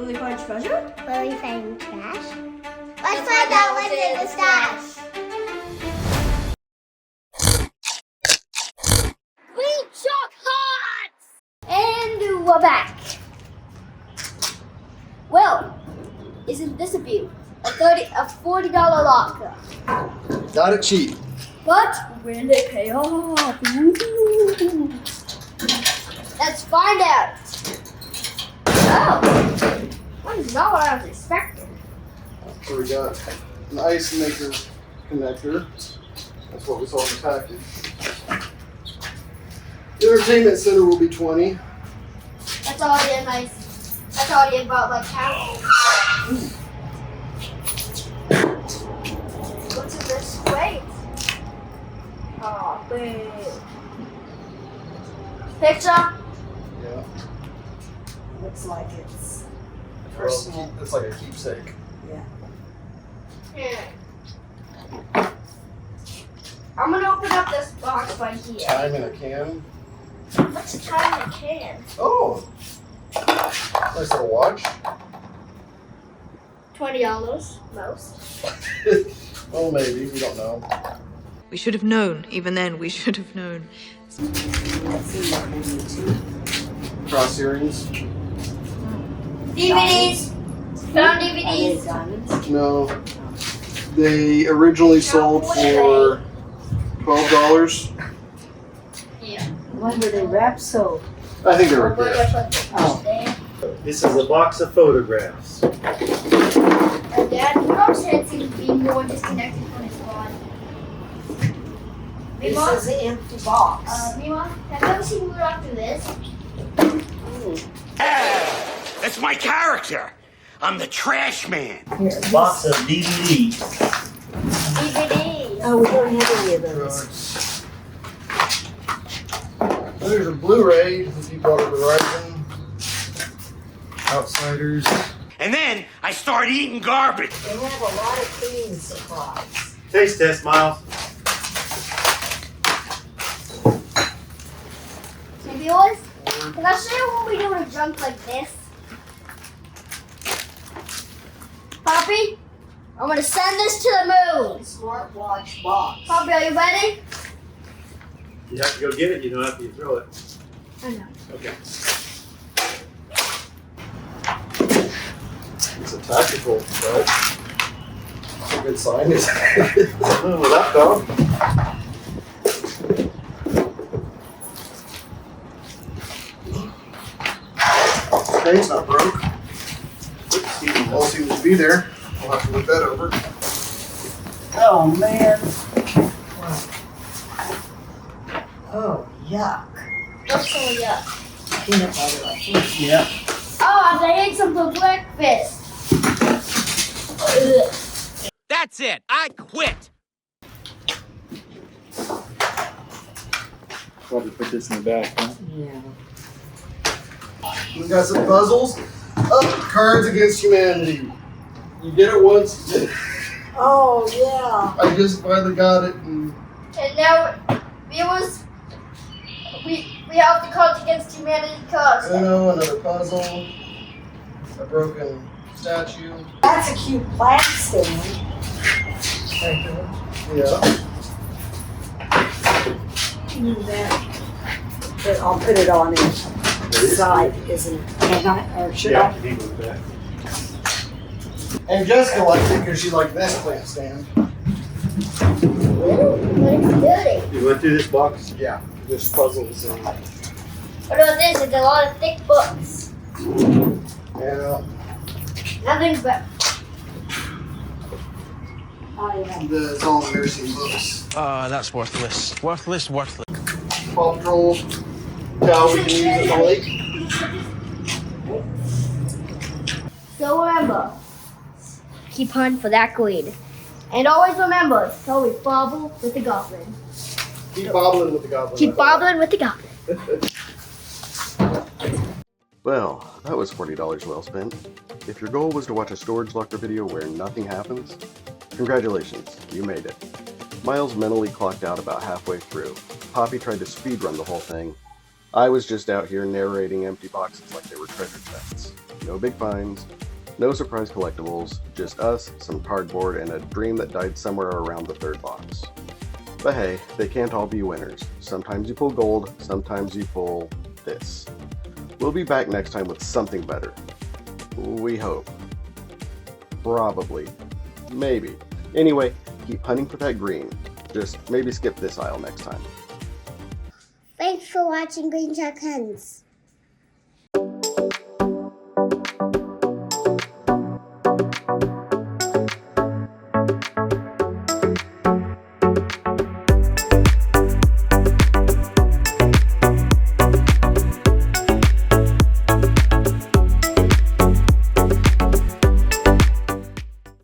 Will we find treasure? Will we find trash? Let's find out what's in the stash. Green chalk hearts! And we're back. Well, isn't this a beaut? A $40 locker. Got it cheap. But will it pay off? Ooh. Let's find out. Oh, that is not what I was expecting. So we got an ice maker connector. That's what we saw in the package. The entertainment center will be 20. That's already a nice. That's already about like half. What's in this crate? Oh, big. Picture? Yeah. Looks like it's Personal. It's like a keepsake. yeah. I'm gonna open up this box right here. Time in a can. What's the time in the can? Oh, nice little watch. $20 most. Well, maybe. We don't know. We should have known. Even then, we should have known. Cross earrings. DVDs. Found DVDs. No. They originally sold for $12. Yeah. Why were they wrapped so? I think they were Where good. do I put this? Oh. There. This is a box of photographs. And Dad, Mom's head seems to be more disconnected from his body. This Mima, is an empty box. Mima, have you ever seen Rudolph do this? That's my character. I'm the trash man. Here, Box of DVDs. DVDs. Oh, we don't have any of those. There's a Blu-ray if you bought a Verizon. Outsiders. And then I start eating garbage. They have a lot of cleaning supplies. Taste test, Myles. Maybe yours? Can I show you what we do with junk like this? Poppy, I'm gonna send this to the moon. Smartwatch box. Poppy, are you ready? You have to go get it. You don't have to throw it. I know. Okay. It's a tactical belt. That's a good sign. Well, that dog. Okay, it's not broke. All seems to be there. I'll have to look that over. Oh, man. Oh, yuck. What's so yuck? Peanut butter, I think. Yeah. Oh, I ate some for breakfast. Ugh. That's it. I quit. Probably put this in the back, huh? Yeah. We got some puzzles. Oh, Cards Against Humanity. You did it once. You did it. Oh, yeah. I just finally got it. And And now, viewers, we have the Cards Against Humanity cards. another puzzle. A broken statue. That's a cute plant stand. Right here. Yeah. That. But I'll put it on its side, isn't it? Can I, or should Yeah, I? you can go back. And Jessica liked it because she liked this plant stand. Ooh, but it's dirty. You went through this box? Yeah. There's puzzles and What about this? It's a lot of thick books. yeah. Nothing but. It's all nursing books. That's worthless. Worthless. Paw Patrol. Cow we can use as a lake. So remember, keep hunting for that queen. And always remember, it's always bobble with the goblin. Keep bobbling with the goblin. Keep bobbling with the goblin. Well, that was $40 well spent. If your goal was to watch a storage locker video where nothing happens, congratulations, you made it. Myles mentally clocked out about halfway through. Poppy tried to speedrun the whole thing, I was just out here narrating empty boxes like they were treasure chests. No big finds, no surprise collectibles, just us, some cardboard, and a dream that died somewhere around the third box. But hey, they can't all be winners. Sometimes you pull gold, sometimes you pull this. We'll be back next time with something better. We hope. Probably. Maybe. Anyway, keep hunting for that green. Just maybe skip this aisle next time. Thanks for watching Green Shark Hunts.